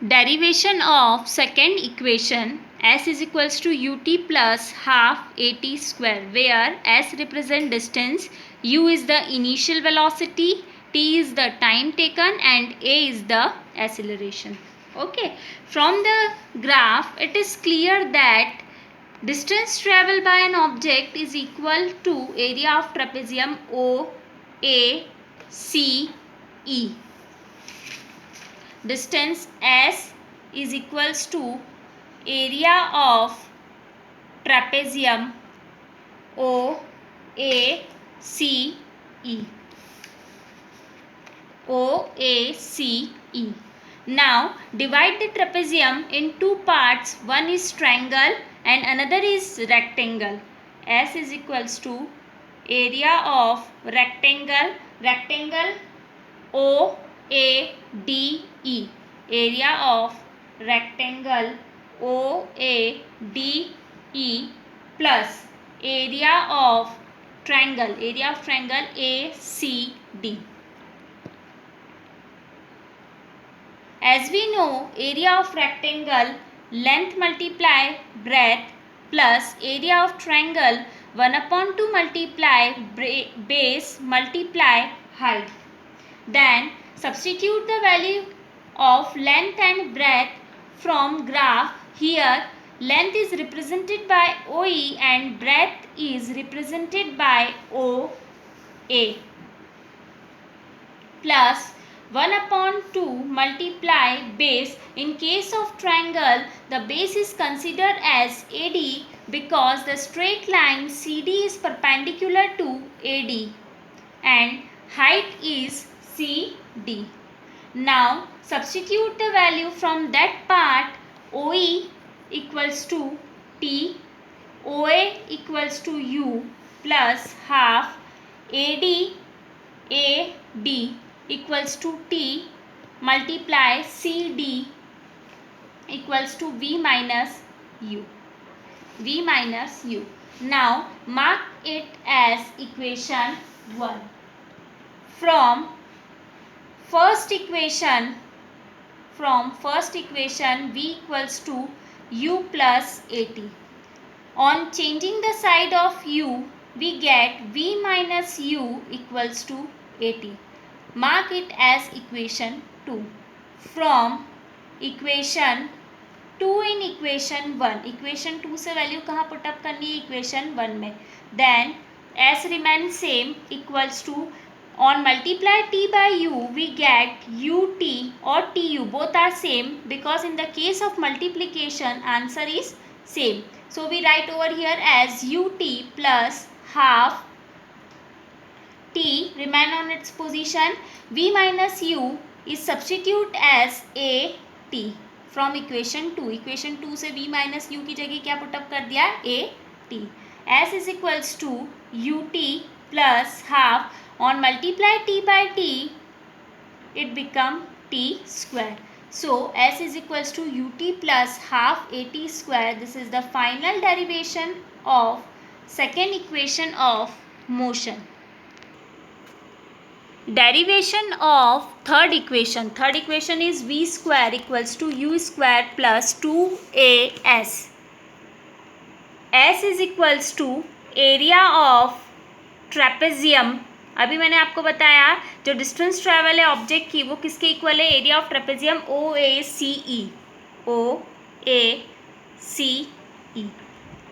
Derivation of second equation, s is equals to ut plus half at square, where s represent distance, u is the initial velocity, t is the time taken, and a is the acceleration. Okay, from the graph it is clear that distance traveled by an object is equal to area of trapezium OACE. Distance S is equals to area of trapezium OACE. OACE. Now divide the trapezium in two parts. One is triangle and another is rectangle. S is equals to area of rectangle. Rectangle OADE. Area of rectangle OADE plus area of triangle. Area of triangle ACD. As we know, area of rectangle length multiply breadth plus area of triangle 1/2 multiply base multiply height. Then substitute the value of length and breadth from graph. Here length is represented by OE and breadth is represented by OA plus 1/2 multiply base. In case of triangle, the base is considered as AD because the straight line CD is perpendicular to AD and height is CD. Now substitute the value from that part. OE equals to T, OA equals to U plus half AD equals to T multiply CD equals to V minus U. V minus U. Now mark it as equation 1. From first equation V equals to U plus AT. On changing the side of U, we get V minus U equals to AT. Mark it as equation 2. From equation 2 in equation 1. Equation 2 से value कहाँ put up करनी है? Equation 1 में. Then S remains same equals to, on multiply T by U we get UT or TU, both are same because in the case of multiplication answer is same. So we write over here as UT plus half T remain on its position. V minus U is substitute as AT from equation 2. Equation 2 से V minus U की जगह क्या put up कर दिया? AT. S is equals to UT plus half. On multiply T by T, it become T square. So S is equals to UT plus half AT square. This is the final derivation of second equation of motion. Derivation of third equation. Third equation is V square equals to U square plus 2AS. S is equals to area of trapezium. अभी मैंने आपको बताया जो distance travel है object की वो किसके equal है? Area of trapezium OACE. OACE.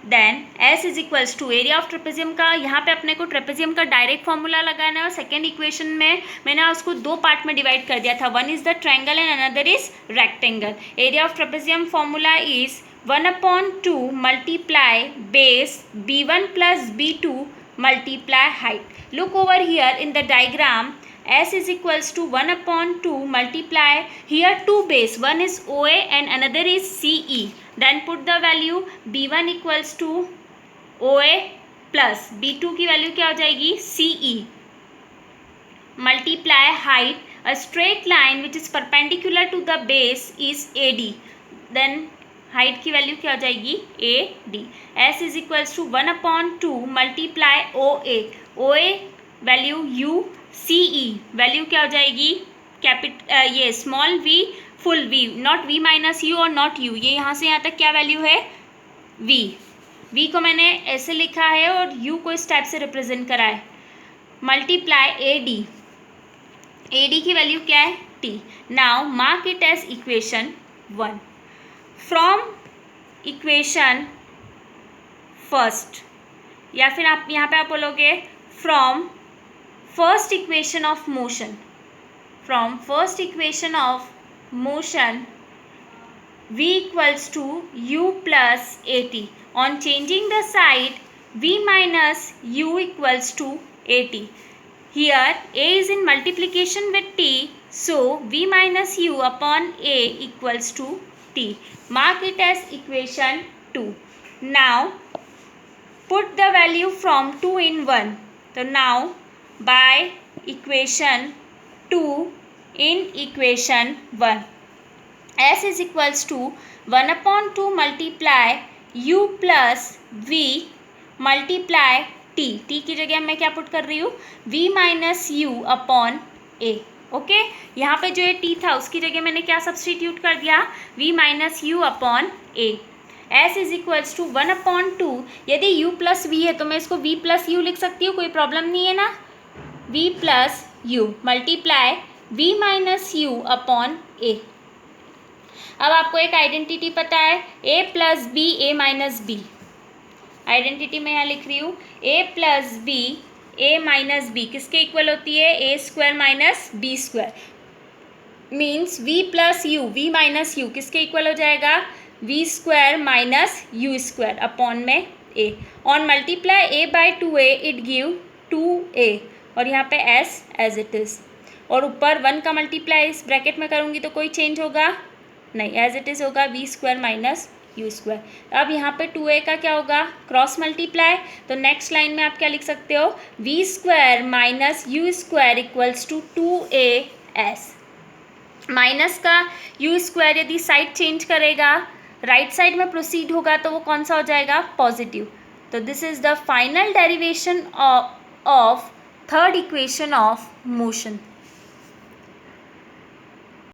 Then S is equals to area of trapezium का, यहाँ पे अपने को ट्रेपेजियम का डायरेक्ट फॉर्मूला लगाना है और सेकेंड इक्वेशन में मैंने उसको दो पार्ट में डिवाइड कर दिया था. One is the triangle and another is rectangle. Area of trapezium formula is 1/2 multiply base B1 plus B2 multiply height. Look over here in the diagram. S is equals to 1/2 multiply here two base. One is OA and another is CE. Then put the value B1 equals to OA plus B2 की value क्या हो जाएगी? CE multiply height. A straight line which is perpendicular to the base is AD. Then height की value क्या हो जाएगी? AD. S is equals to 1/2 multiply OA. OA value U, CE value क्या हो जाएगी? ये small v full v, not v minus u और not u, ये यहाँ से यहाँ तक क्या वैल्यू है v को मैंने ऐसे लिखा है और u को इस टाइप से रिप्रेजेंट करा है, मल्टीप्लाई ad की वैल्यू क्या है t। Now mark it as equation 1 from equation first, या फिर आप यहाँ पे आप बोलोगे from first equation of motion, from first equation of motion v equals to u plus at. On changing the side, v minus u equals to at. Here a is in multiplication with t, so v minus u upon a equals to t. Mark it as equation 2. Now put the value from 2 in 1. So now by equation 2 in equation 1, s is equals to 1 upon 2 multiply u plus v multiply t, t की जगह मैं क्या put कर रही हूँ v minus u upon a। Okay, यहाँ पे जो ये t था उसकी जगह मैंने क्या सब्सटीट्यूट कर दिया v minus u upon a। s is equals to 1 upon 2, यदि u प्लस v है तो मैं इसको v प्लस u लिख सकती हूँ, कोई प्रॉब्लम नहीं है ना, v plus u multiply v minus u upon a। अब आपको एक आइडेंटिटी पता है a plus B A minus B, identity मैं यहाँ लिख रही हूँ a plus B A minus B किसके इक्वल होती है a square minus B square, means v plus u v minus u किसके इक्वल हो जाएगा v square minus u square upon में a। On multiply a by 2a it give 2a और यहाँ पे s एज इट इज़, और ऊपर 1 का मल्टीप्लाई इस ब्रैकेट में करूँगी तो कोई चेंज होगा नहीं, एज इट इज़ होगा v square minus u square. अब यहाँ पे 2a का क्या होगा क्रॉस मल्टीप्लाई, तो नेक्स्ट लाइन में आप क्या लिख सकते हो v square minus u square equals to 2as। Minus का यू स्क्वायर यदि साइड चेंज करेगा राइट साइड में प्रोसीड होगा तो वो कौन सा हो जाएगा पॉजिटिव। तो this is the final derivation of third equation of motion.